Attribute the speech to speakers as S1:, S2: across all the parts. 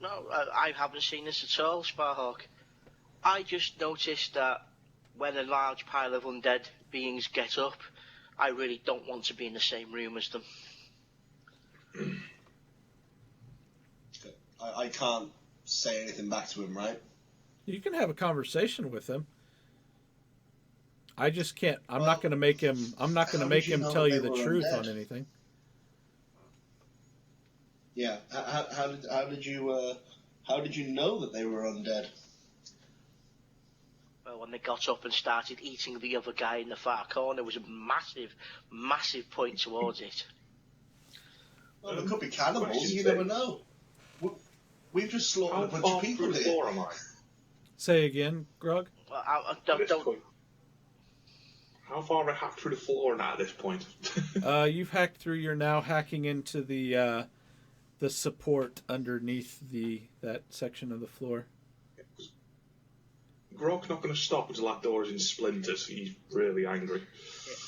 S1: No, I haven't seen this at all, Sparhawk. I just noticed that when a large pile of undead beings get up, I really don't want to be in the same room as them.
S2: I can't say anything back to him, right?
S3: You can have a conversation with him. I just can't. I'm not going to make him. I'm not going to make him tell you the truth on anything.
S2: Yeah. How did you know that they were undead?
S1: Well, when they got up and started eating the other guy in the far corner, there was a massive point towards it.
S2: Well, there could be cannibals. You never know. We've just slaughtered a bunch of people here.
S4: Floor am I?
S3: Say again, Grog.
S1: Well, don't.
S4: How far have I hacked through the floor now at this point?
S3: You've hacked through. You're now hacking into the support underneath that section of the floor.
S4: Grog's not going to stop until that door is in splinters. He's really angry.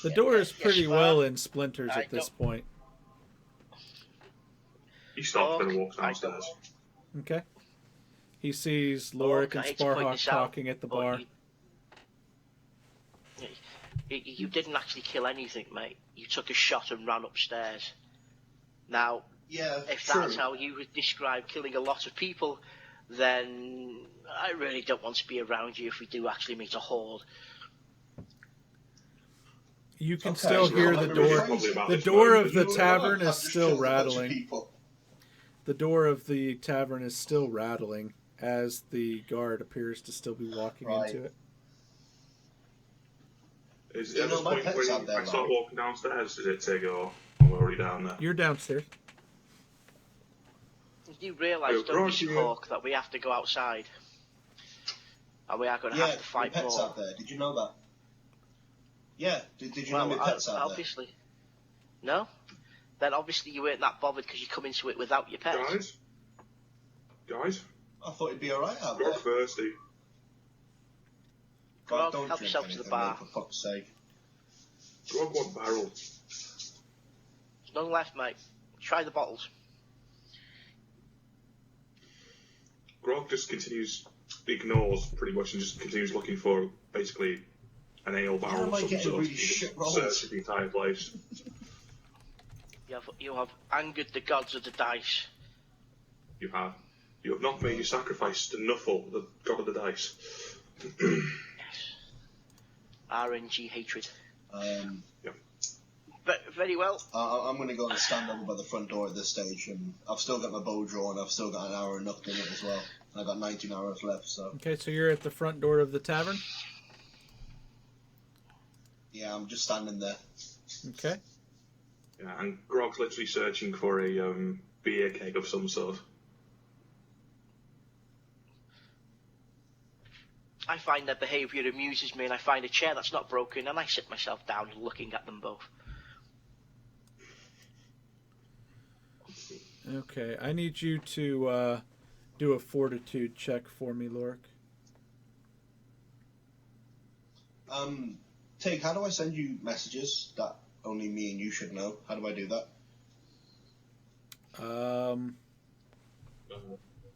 S3: The door is pretty well in splinters at this point.
S4: He stops and walks downstairs.
S3: Okay. He sees Lorik and Sparhawk talking at the bar.
S1: You didn't actually kill anything, mate. You took a shot and ran upstairs. Now, if that's how you would describe killing a lot of people, then I really don't want to be around you if we do actually meet a horde.
S3: You can still hear the door. The door of the tavern is still rattling. The door of the tavern is still rattling as the guard appears to still be walking into it.
S4: Is at this point when I start walking downstairs, does it take or I'm already down there?
S3: You're downstairs.
S1: You realise, don't you, Hawk, that we have to go outside? And we are going to have to fight
S2: pets
S1: more.
S2: Out there. Did you know that? Yeah, did you know my pets out
S1: obviously. There? No? Then obviously you weren't that bothered because you come into it without your pets.
S4: Guys?
S2: I thought it'd be alright out
S4: there.
S2: Grog
S4: thirsty.
S1: Grog, help yourself to the bar.
S2: For fuck's sake.
S4: Grog want barrel.
S1: There's none left, mate. Try the bottles.
S4: Grog just ignores pretty much and just continues looking for basically an ale barrel of some sort.
S2: Really
S4: searching the entire place.
S1: You have angered the gods of the dice.
S4: You have. You have not made your sacrifice to Nuffle, the god of the dice.
S1: Yes. RNG hatred.
S4: Yep.
S1: But very well.
S2: I'm going to go and stand over by the front door at this stage, and I've still got my bow drawn. I've still got an arrow knocked in it as well. I've got 19 arrows left. So.
S3: Okay, so you're at the front door of the tavern.
S2: Yeah, I'm just standing there.
S3: Okay.
S4: Yeah, and Grog's literally searching for a beer keg of some sort.
S1: I find their behaviour amuses me, and I find a chair that's not broken, and I sit myself down looking at them both.
S3: Okay, I need you to do a fortitude check for me, Lorik.
S2: Tig, how do I send you messages that only me and you should know? How do I do that?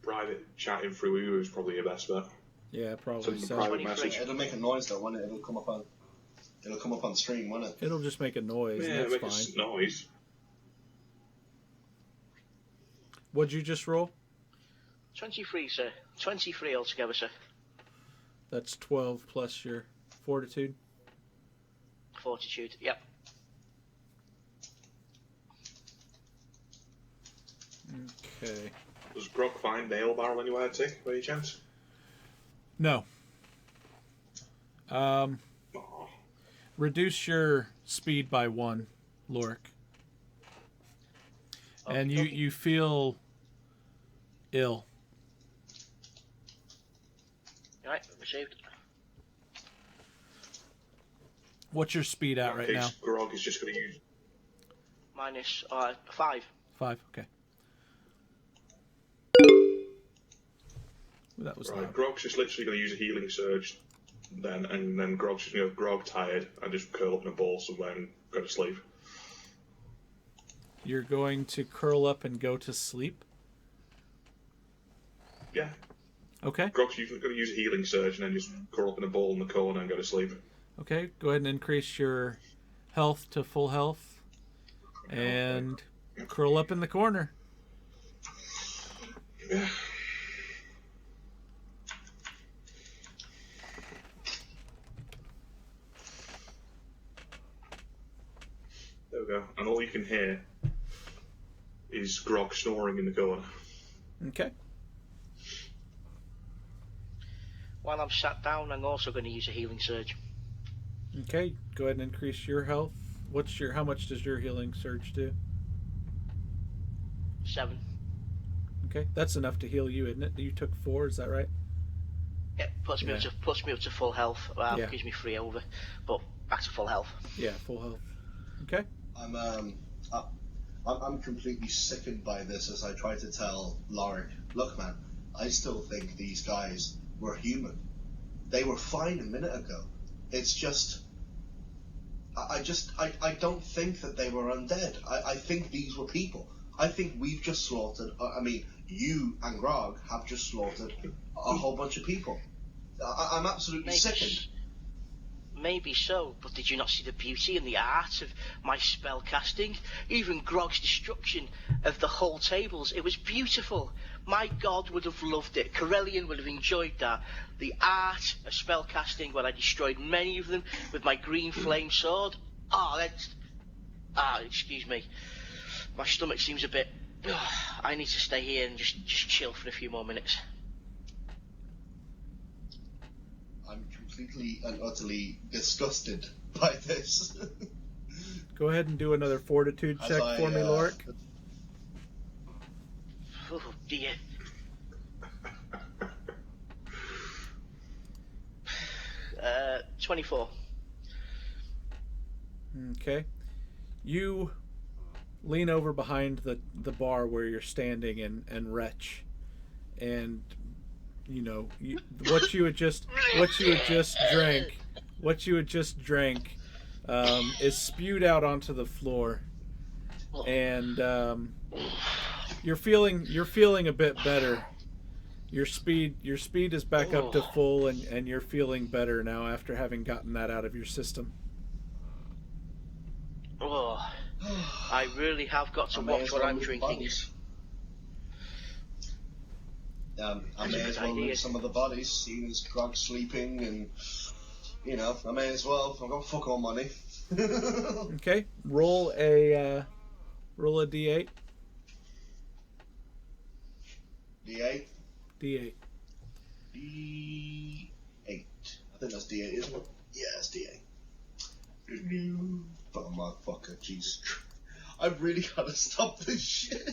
S4: Private chatting through you is probably your best bet.
S3: Yeah, probably so.
S4: Private message.
S2: It'll make a noise though, won't it? It'll come up on stream, won't it?
S3: It'll just make a noise.
S4: Yeah,
S3: and that's
S4: make
S3: fine.
S4: a noise.
S3: What'd you just roll?
S1: 23, sir. 23 altogether, sir.
S3: That's 12 plus your fortitude.
S1: Fortitude, yep.
S3: Okay.
S4: Does Grog find the ale barrel anywhere, Tick, by any chance?
S3: No. Reduce your speed by 1, Lorik. And you feel ill.
S1: Alright, received.
S3: What's your speed at right now?
S4: Grog is just going to use...
S1: Minus 5.
S3: 5, okay. Well, that was
S4: right.
S3: loud.
S4: Grog's just literally going to use a healing surge then, and then Grog's just going to go Grog tired and just curl up in a ball somewhere and go to sleep.
S3: You're going to curl up and go to sleep?
S4: Yeah.
S3: Okay.
S4: Grog's going to use a healing surge and then just curl up in a ball in the corner and go to sleep.
S3: Okay, go ahead and increase your health to full health. And curl up in the corner.
S4: Yeah. There we go. And all you can hear is Grog snoring in the corner.
S3: Okay.
S1: While I'm sat down, I'm also going to use a healing surge.
S3: Okay, go ahead and increase your health. How much does your healing surge do?
S1: 7.
S3: Okay, that's enough to heal you, isn't it? You took 4, is that right?
S1: It puts me up to full health. Gives me 3 over, but back to full health.
S3: Yeah, full health. Okay.
S2: I'm completely sickened by this as I try to tell Lorik, look, man, I still think these guys were human. They were fine a minute ago. It's just, I don't think that they were undead. I think these were people. I think we've just slaughtered, you and Grog have just slaughtered a whole bunch of people. I'm absolutely sickened.
S1: Maybe so, but did you not see the beauty and the art of my spell casting? Even Grog's destruction of the whole tables, it was beautiful. My god would have loved it. Corellian would have enjoyed that. The art of spell casting when I destroyed many of them with my green flame sword. Excuse me. My stomach seems a bit... I need to stay here and just chill for a few more minutes.
S2: I'm completely and utterly disgusted by this.
S3: Go ahead and do another fortitude check for me, Lorik.
S1: Oh dear. 24.
S3: Okay. You lean over behind the bar where you're standing and retch, and what you had just drank is spewed out onto the floor, and you're feeling a bit better. Your speed is back up to full, and you're feeling better now after having gotten that out of your system.
S1: Oh, I really have got to watch what I'm drinking.
S2: I may as well lose some of the bodies, seeing as Grog's sleeping, and I may as well. I've got fuck all money.
S3: Okay, roll a d8.
S2: D8.
S3: D8.
S2: D8. I think that's D8, isn't it? Yeah, it's D8. But motherfucker, Jesus Christ. I've really got to stop this shit.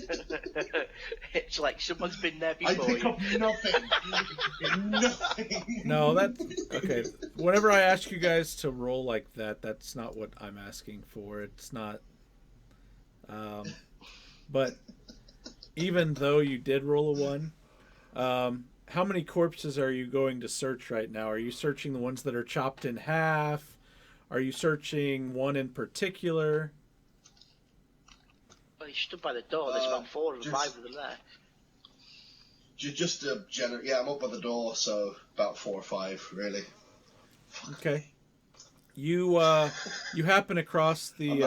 S1: It's like someone's been there before.
S2: I pick up nothing. Nothing.
S3: No, that's okay. Whenever I ask you guys to roll like that, that's not what I'm asking for. It's not. But even though you did roll a 1, how many corpses are you going to search right now? Are you searching the ones that are chopped in half? Are you searching one in particular?
S1: Well, he stood by the door. There's about 4 or 5 of them there.
S2: Just a general. Yeah, I'm up by the door, so about 4 or 5, really.
S3: Okay. You happen across the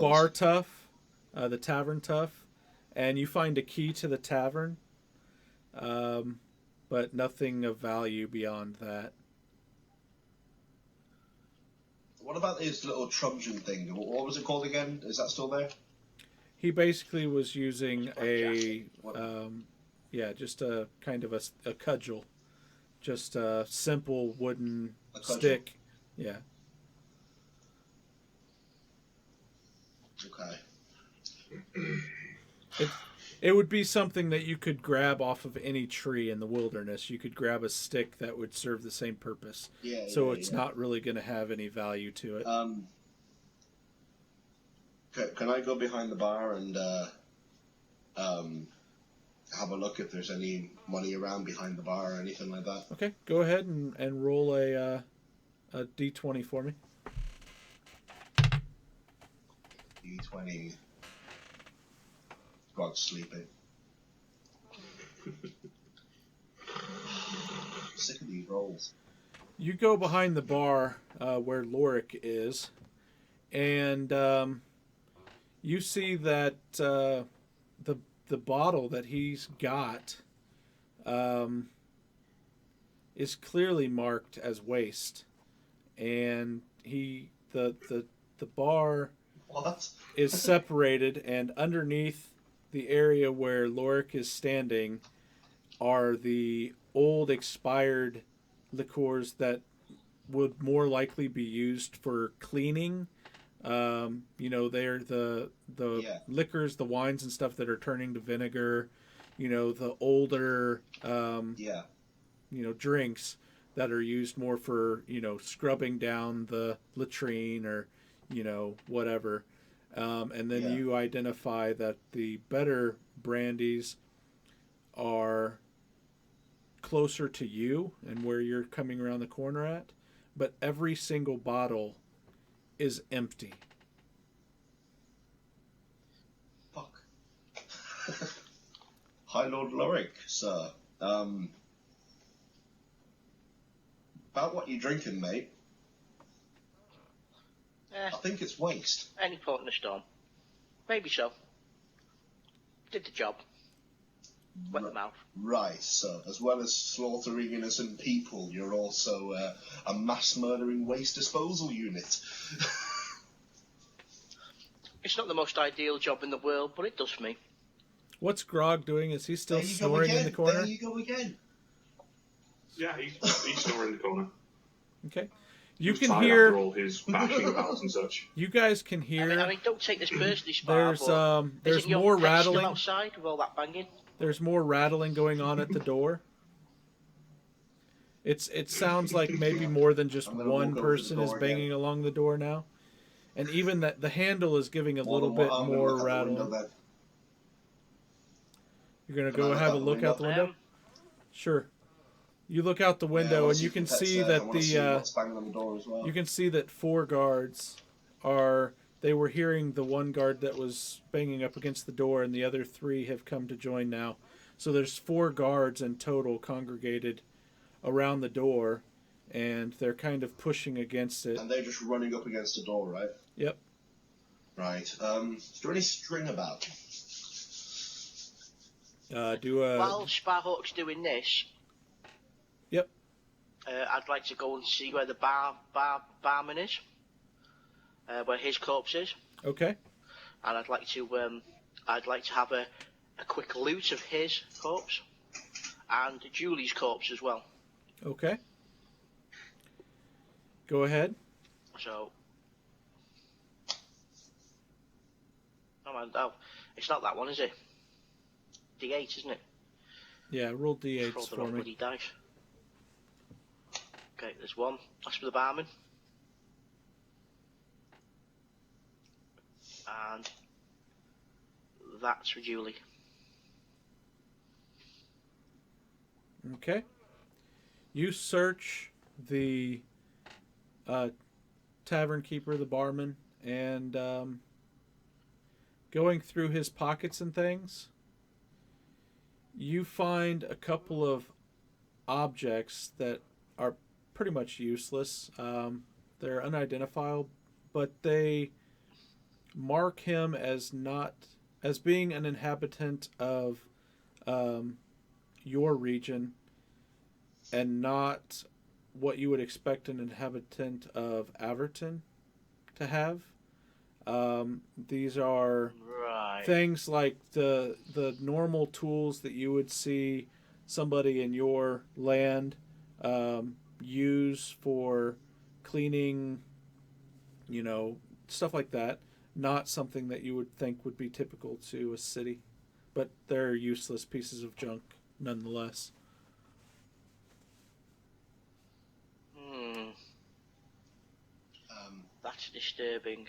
S3: bar tough, the tavern tough, and you find a key to the tavern, but nothing of value beyond that.
S2: What about his little truncheon thing? What was it called again? Is that still there?
S3: He basically was using just a kind of a cudgel, just a simple wooden stick. Yeah.
S2: Okay.
S3: It would be something that you could grab off of any tree in the wilderness. You could grab a stick that would serve the same purpose. It's not really going to have any value to it.
S2: Can I go behind the bar and have a look if there's any money around behind the bar or anything like that?
S3: Okay, go ahead and roll a d20 for me.
S2: D20. God's sleeping. need rolls.
S3: You go behind the bar where Lorik is, and you see that the bottle that he's got is clearly marked as waste, and the bar is separated, and underneath the area where Lorik is standing are the old expired liqueurs that would more likely be used for cleaning. They're the liquors, the wines and stuff that are turning to vinegar. The older drinks that are used more for scrubbing down the latrine or whatever. And then you identify that the better brandies are closer to you and where you're coming around the corner at, but every single bottle is empty.
S2: Fuck. Hi, Lord Lorik, sir. About what you're drinking, mate. I think it's waste.
S1: Any port in the storm. Maybe so. Did the job. Wet the mouth.
S2: Right, so as well as slaughtering innocent people, you're also a mass murdering waste disposal unit.
S1: It's not the most ideal job in the world, but it does for me.
S3: What's Grog doing? Is he still snoring in the corner?
S2: There you go again.
S4: Yeah, he's snoring in the corner.
S3: Okay. You can hear
S4: all his bashing about and such.
S3: You guys can hear.
S1: I mean, don't take this personally, Spar.
S3: There's more rattling
S1: still outside with all that banging.
S3: There's more rattling going on at the door. It sounds like maybe more than just one person is banging along the door now, and even that the handle is giving a little bit more rattling. You're gonna go have a look out the window. Sure. You look out the window and you can see that you can see that 4 guards they were hearing the one guard that was banging up against the door, and the other 3 have come to join now. So there's 4 guards in total congregated around the door, and they're kind of pushing against it.
S2: And they're just running up against the door, right?
S3: Yep.
S2: Right. Is there any string about?
S1: While Sparhawk's doing this,
S3: yep.
S1: I'd like to go and see where the barman is, where his corpse is.
S3: Okay.
S1: And I'd like to have a quick loot of his corpse and Julie's corpse as well.
S3: Okay. Go ahead.
S1: So. Oh, it's not that one, is it? D8, isn't it?
S3: Yeah, roll D8s for me.
S1: Bloody dice. Okay, there's one. That's for the barman. And that's for Julie.
S3: Okay. You search the tavern keeper, the barman, and going through his pockets and things, you find a couple of objects that are pretty much useless. They're unidentifiable, but they mark him as being an inhabitant of your region and not what you would expect an inhabitant of Averton to have. These are things like the normal tools that you would see somebody in your land use for cleaning, stuff like that. Not something that you would think would be typical to a city, but they're useless pieces of junk nonetheless.
S1: That's disturbing.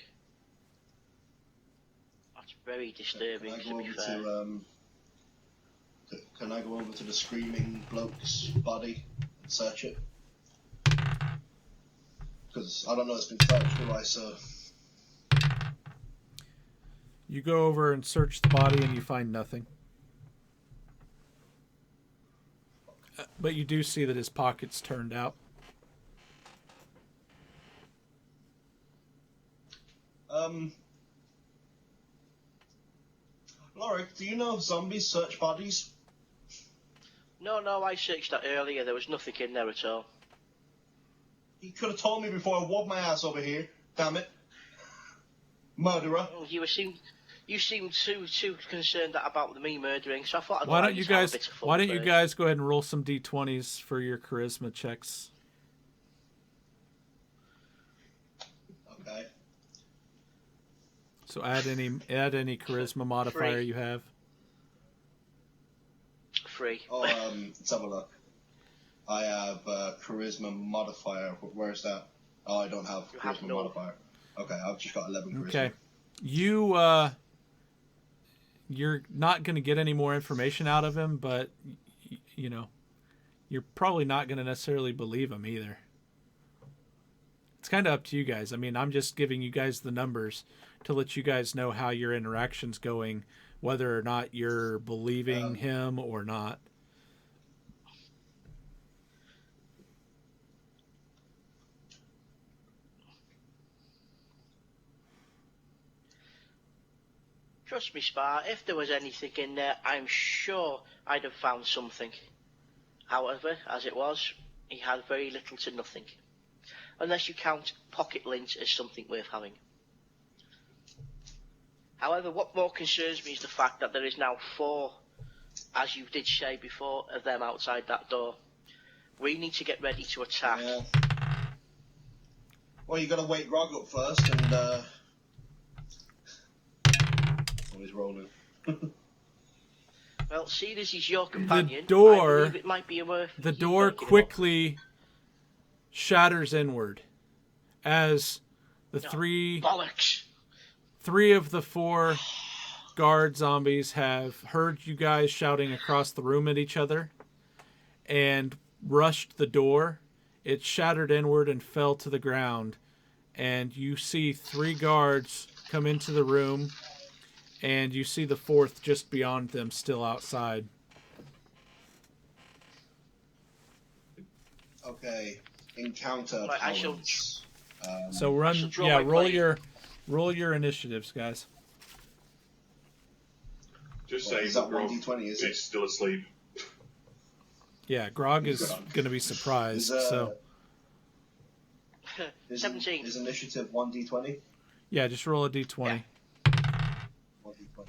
S1: That's very disturbing, to be fair.
S2: Can I go over to the screaming bloke's body and search it? Because I don't know it's been touched, do I, so...
S3: You go over and search the body and you find nothing. But you do see that his pocket's turned out.
S2: Lorik, do you know zombies search bodies?
S1: No, I searched that earlier. There was nothing in there at all.
S2: You could have told me before I wobbled my ass over here. Damn it. Murderer.
S1: You seemed too concerned about me murdering, so I thought I'd
S3: Why don't you guys go ahead and roll some d20s for your charisma checks?
S2: Okay.
S3: So add any charisma modifier you have.
S1: 3.
S2: Oh, let's have a look. I have charisma modifier. Where's that? Oh, I don't have charisma modifier. Okay, I've just got 11 charisma.
S3: Okay. You're not going to get any more information out of him, but you're probably not going to necessarily believe him either. It's kind of up to you guys. I mean, I'm just giving you guys the numbers to let you guys know how your interaction's going, whether or not you're believing him or not.
S1: Trust me, Spar, if there was anything in there, I'm sure I'd have found something. However, as it was, he had very little to nothing. Unless you count pocket lint as something worth having. However, what more concerns me is the fact that there is now 4, as you did say before, of them outside that door. We need to get ready to attack.
S2: Yeah. Well, you got to wake Grog up first, and he's rolling.
S1: Well, seeing as he's your companion,
S3: I believe
S1: it might be worth.
S3: The door quickly shatters inward as the three of the 4 guard zombies have heard you guys shouting across the room at each other and rushed the door. It shattered inward and fell to the ground, and you see 3 guards come into the room, and you see the 4th just beyond them still outside.
S2: Okay, encounter
S1: right,
S2: powers.
S3: So roll your initiatives, guys.
S4: Just say
S2: that 1d20, is it?
S4: It's still asleep.
S3: Yeah, Grog is going to be surprised. So
S1: 17.
S2: Is initiative 1d20?
S3: Yeah, just roll a d20.
S2: Yeah. 1d20.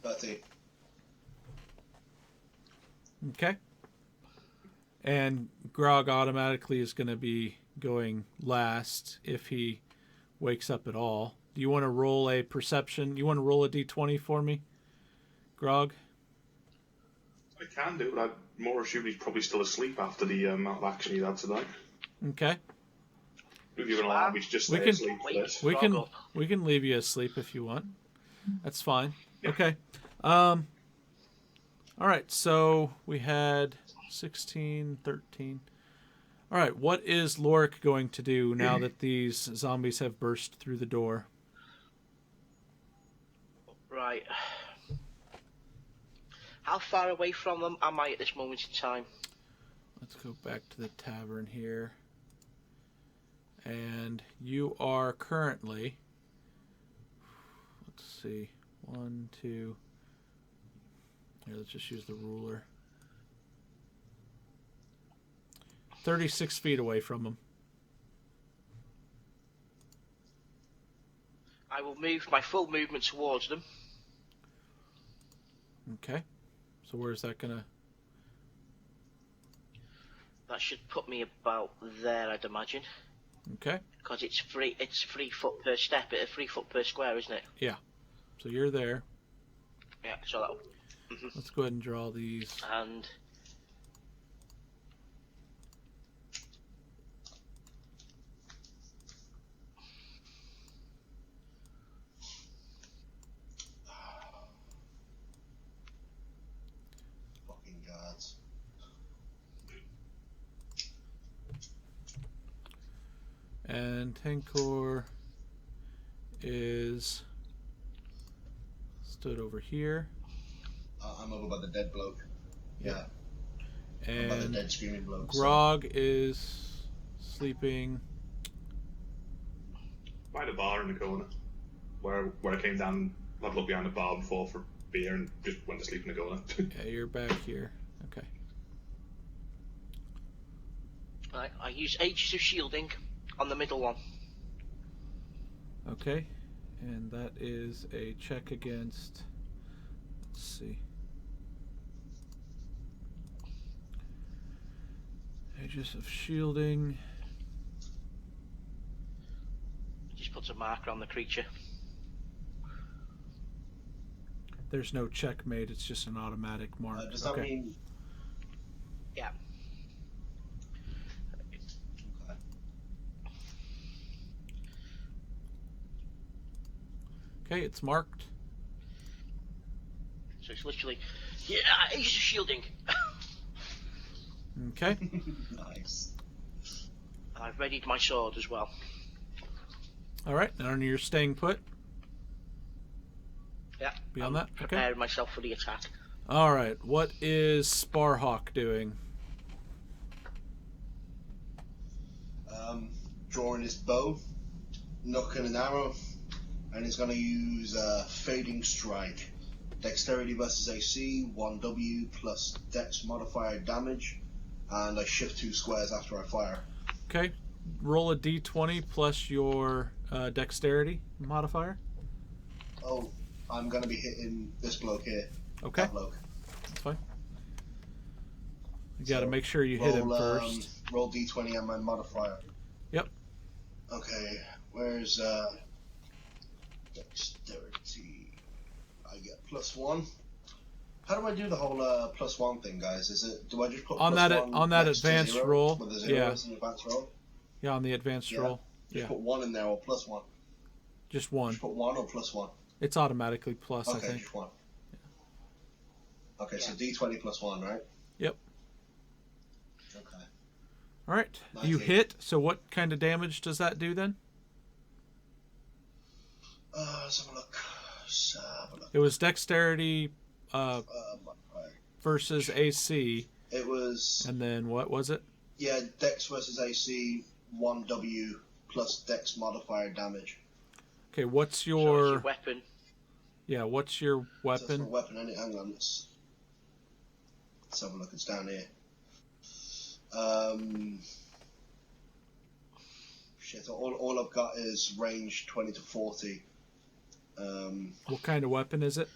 S2: 13.
S3: Okay. And Grog automatically is going to be going last if he wakes up at all. Do you want to roll a perception? You want to roll a d20 for me, Grog?
S4: I can do, but I'd more assume he's probably still asleep after the amount of action he's had tonight.
S3: Okay.
S4: If you're going to allow me to just stay asleep for this.
S3: We can leave you asleep if you want. That's fine. Yeah. Okay. All right, so we had 16, 13. All right, what is Lorik going to do now that these zombies have burst through the door?
S1: Right. How far away from them am I at this moment in time?
S3: Let's go back to the tavern here. And you are currently, let's see, 1, 2, here, let's just use the ruler. 36 feet away from them.
S1: I will move my full movement towards them.
S3: Okay. So where's that gonna?
S1: That should put me about there, I'd imagine.
S3: Okay.
S1: Because it's 3 foot per step, 3 foot per square, isn't it?
S3: Yeah. So you're there.
S1: Yeah, so that'll...
S3: Let's go ahead and draw these.
S1: And...
S2: Fucking guards.
S3: And Tankor is stood over here.
S2: I'm over by the dead bloke. Yeah.
S3: And
S2: dead screaming bloke,
S3: Grog is sleeping
S4: by the bar in the corner, where I came down, I'd looked behind the bar before for beer and just went to sleep in the corner.
S3: Yeah, you're back here. Okay.
S1: I use Ages of Shielding on the middle one.
S3: Okay. And that is a check against... Let's see. Aegis of Shielding.
S1: Just puts a marker on the creature.
S3: There's no check made, it's just an automatic mark.
S2: Does that mean...
S1: Yeah.
S2: Okay.
S3: Okay, it's marked.
S1: So it's literally, yeah, Aegis of Shielding.
S3: Okay.
S2: Nice.
S1: And I've readied my sword as well.
S3: Alright, and you're staying put?
S1: Yeah.
S3: Beyond that? Okay.
S1: Preparing myself for the attack.
S3: Alright, what is Sparhawk doing?
S2: Drawing his bow, knocking an arrow, and he's going to use Fading Strike. Dexterity versus AC, 1W plus Dex modifier damage, and I shift 2 squares after I fire.
S3: Okay, roll a d20 plus your Dexterity modifier.
S2: Oh, I'm going to be hitting this bloke here.
S3: Okay.
S2: That bloke.
S3: That's fine. You got to make sure you hit him first.
S2: Roll d20 and my modifier.
S3: Yep.
S2: Okay, where's Dexterity? I get +1. How do I do the whole +1 thing, guys? Is it? Do I just put
S3: on that
S2: next to
S3: advanced
S2: 0,
S3: roll?
S2: with the 0
S3: Yeah.
S2: as an advanced roll?
S3: Yeah, on the advanced roll.
S2: Just
S3: Yeah.
S2: put 1 in there or +1.
S3: Just 1.
S2: Just put 1 or +1.
S3: It's automatically plus,
S2: Okay,
S3: I think.
S2: just 1. Okay, so d20 +1, right?
S3: Yep.
S2: Okay.
S3: All right.
S2: Nice.
S3: You hit. So what kind of damage does that do then?
S2: Let's have a look.
S3: It was Dexterity
S2: Right.
S3: versus AC.
S2: It was.
S3: And then what was it?
S2: Yeah, Dex versus AC, 1W plus Dex modifier damage.
S3: Okay, what's
S1: So
S3: your...
S1: it's your weapon.
S3: Yeah, what's your
S2: So
S3: weapon?
S2: that's my weapon, isn't it? Hang on, let's have a look. It's down here. Shit, all I've got is range 20 to 40.
S3: What kind of weapon is it?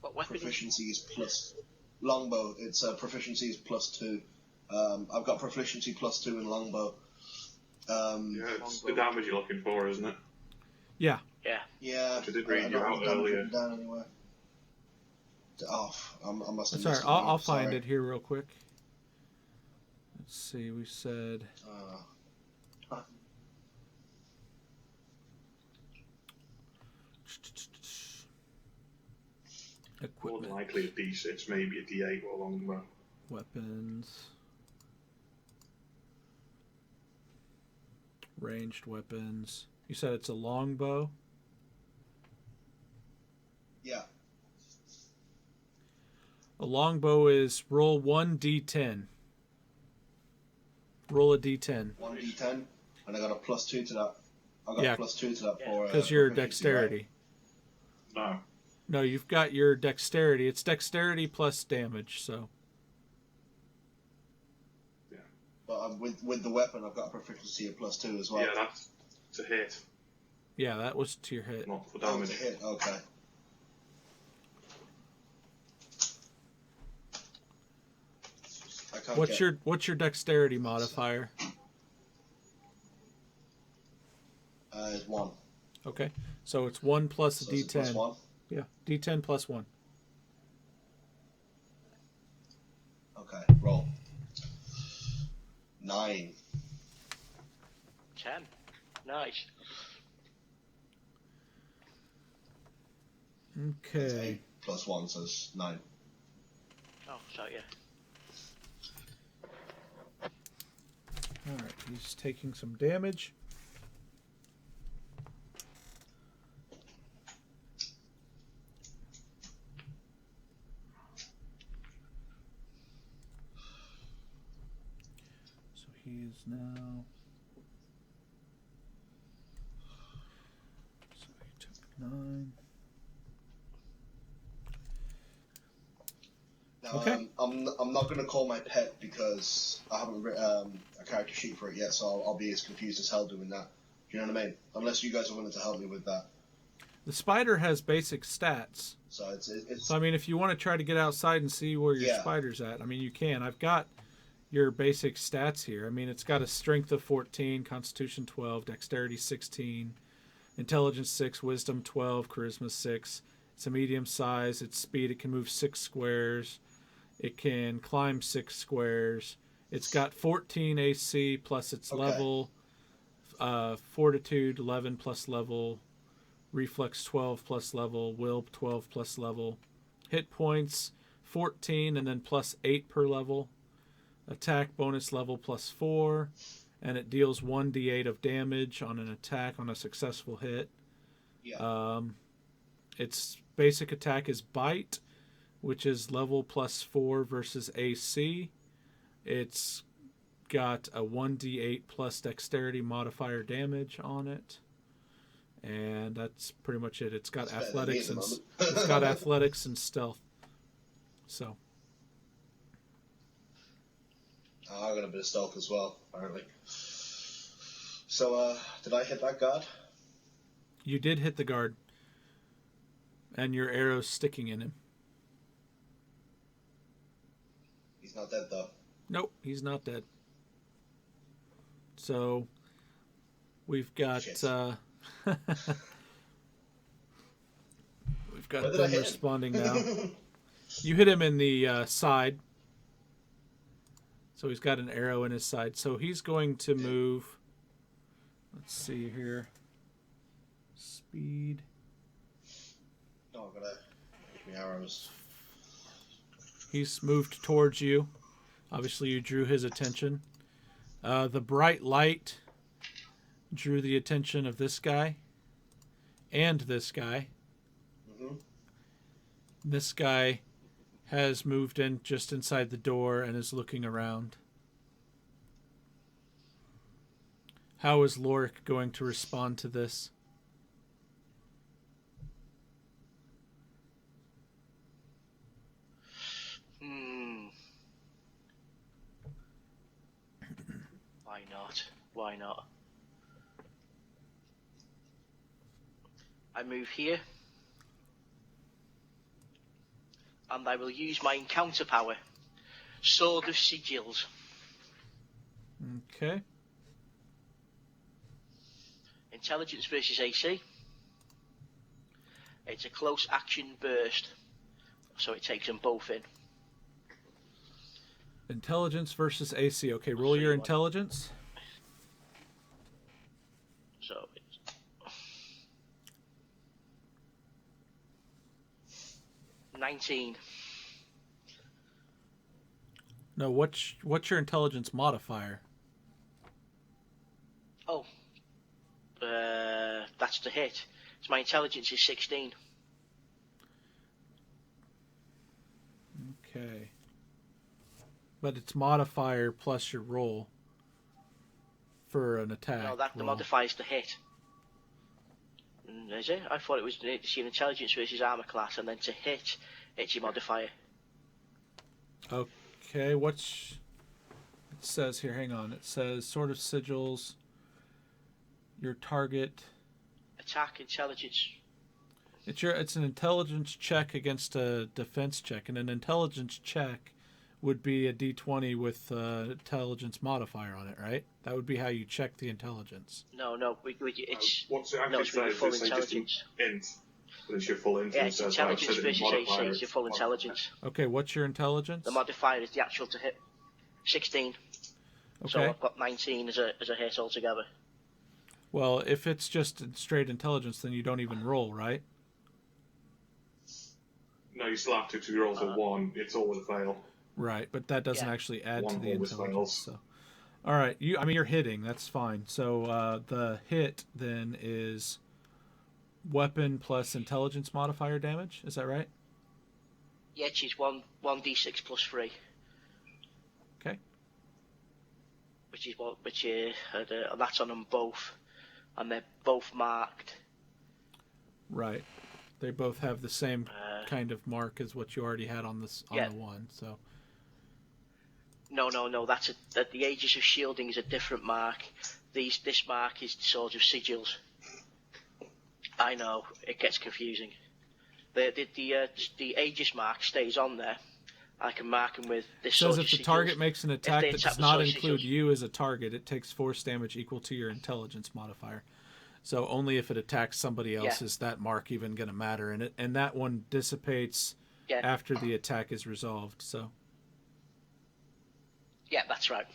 S1: What weapon?
S2: Proficiency is plus... Longbow, it's proficiency is +2. I've got proficiency +2 in longbow.
S4: Yeah, it's the damage you're looking for, isn't it?
S3: Yeah.
S1: Yeah.
S2: Yeah,
S4: Which I did read you
S2: don't
S4: out
S2: have the damage
S4: earlier.
S2: written down anywhere. Oh, I must have
S3: Sorry,
S2: missed
S3: I'll
S2: it.
S3: find
S2: Sorry.
S3: it here real quick. Let's see, we said...
S4: More than
S3: Equipment.
S4: likely a D6, maybe a D8 or longbow.
S3: Weapons. Ranged weapons. You said it's a longbow?
S2: Yeah.
S3: A longbow is roll 1d10. Roll a d10.
S2: 1d10, and I got a +2 to that. I got
S3: Yeah.
S2: a +2 to that for
S3: Because your
S2: proficiency, right?
S3: dexterity.
S4: No.
S3: No, you've got your dexterity. It's dexterity plus damage, so.
S2: But with the weapon, I've got a proficiency of +2 as well.
S4: Yeah, that's to hit,
S3: Yeah, that was to your hit.
S4: not for
S2: Oh,
S4: damage.
S2: to hit. Okay. I can't
S3: What's your dexterity modifier?
S2: Is 1.
S3: Okay. So it's 1 plus a
S2: So it's
S3: d10.
S2: +1.
S3: Yeah, d10 plus 1.
S2: Okay, roll. 9.
S1: 10. Nice.
S3: Okay.
S2: 8 plus 1, so it's 9.
S1: Oh, so yeah.
S3: Alright, he's taking some damage. he is now. So he took 9.
S2: Now,
S3: okay.
S2: I'm not going to call my pet because I haven't written a character sheet for it yet, so I'll be as confused as hell doing that. Do you know what I mean? Unless you guys are willing to help me with that.
S3: The spider has basic stats.
S2: So it's
S3: So I mean, if you want to try to get outside and see where your spider's at, I mean, you can. I've got your basic stats here. I mean, it's got a strength of 14, constitution 12, dexterity 16, intelligence 6, wisdom 12, charisma 6. It's a medium size. Its speed, it can move 6 squares. It can climb 6 squares. It's got 14 AC plus its level, fortitude 11 plus level, reflex 12 plus level, will 12 plus level, hit points 14 and then plus 8 per level, attack bonus level plus 4, and it deals 1d8 of damage on an attack on a successful hit. Its basic attack is bite, which is level plus 4 versus AC. It's got a 1d8 plus dexterity modifier damage on it. And that's pretty much it. It's got athletics and stealth. So
S2: I got a bit of stealth as well, apparently. So did I hit that guard?
S3: You did hit the guard. And your arrow's sticking in him.
S2: He's not dead though.
S3: Nope, he's not dead. So we've got we've got them responding now. You hit him in the side. So he's got an arrow in his side. So he's going to move. Let's see here. Speed.
S2: No, I'm gonna give me arrows.
S3: He's moved towards you. Obviously, you drew his attention. The bright light drew the attention of this guy and this guy.
S2: Mm-hmm.
S3: This guy has moved in just inside the door and is looking around. How is Lorik going to respond to this?
S1: Why not? I move here. And I will use my encounter power. Sword of Sigils.
S3: Okay.
S1: Intelligence versus AC. It's a close action burst. So it takes them both in.
S3: Intelligence versus AC. Okay, roll your intelligence.
S1: So it's 19.
S3: No, what's your intelligence modifier?
S1: Oh, that's the hit. So my intelligence is 16.
S3: Okay. But it's modifier plus your roll for an attack.
S1: No, the modifier's the hit. Is it? I thought it was your intelligence versus armor class, and then to hit, it's your modifier.
S3: Okay, it says here, hang on. It says Sword of Sigils, your target.
S1: Attack, intelligence.
S3: It's an intelligence check against a defense check, and an intelligence check would be a D20 with intelligence modifier on it, right? That would be how you check the intelligence.
S1: No, it's
S4: what's it
S1: no,
S4: actually
S1: it's with your full
S4: say?
S1: intelligence.
S4: Int. But it's your full int.
S1: Yeah, it's intelligence versus AC. It's your full intelligence.
S3: Okay, what's your intelligence?
S1: The modifier is the actual to hit. 16.
S3: Okay.
S1: So I've got 19 as a hit altogether.
S3: Well, if it's just straight intelligence, then you don't even roll, right?
S4: No, you still have to. If you roll a 1, it's always a fail.
S3: Right, but that doesn't actually add to the intelligence.
S4: Fails.
S3: So, all right, you're hitting. That's fine. So the hit then is weapon plus intelligence modifier damage. Is that right?
S1: Yeah, she's 1d6 plus 3.
S3: Okay.
S1: that's on them both, and they're both marked.
S3: Right. They both have the same kind of mark as what you already had on the one. So.
S1: No. That the Aegis of Shielding is a different mark. This mark is the Sword of Sigils. I know it gets confusing. The Aegis mark stays on there. I can mark them with this.
S3: Says if the target makes an attack that does not include you as a target, it takes force damage equal to your intelligence modifier. So only if it attacks somebody else is that mark even going to matter. And that one dissipates after the attack is resolved. So.
S1: Yeah, that's right.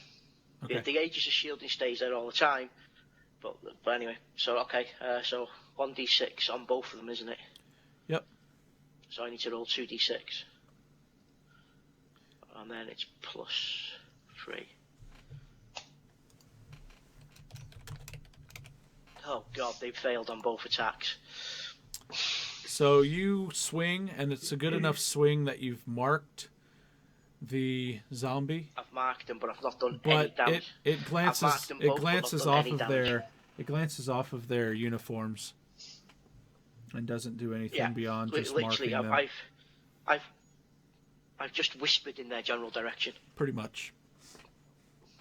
S3: Okay.
S1: The Aegis of Shielding stays there all the time. But anyway, so 1d6 on both of them, isn't it?
S3: Yep.
S1: So I need to roll 2d6. And then it's +3. Oh god, they've failed on both attacks.
S3: So you swing, and it's a good enough swing that you've marked the zombie.
S1: I've marked them, but I've not done any damage.
S3: It glances off of their uniforms and doesn't do anything beyond just marking them.
S1: I've just whispered in their general direction.
S3: Pretty much.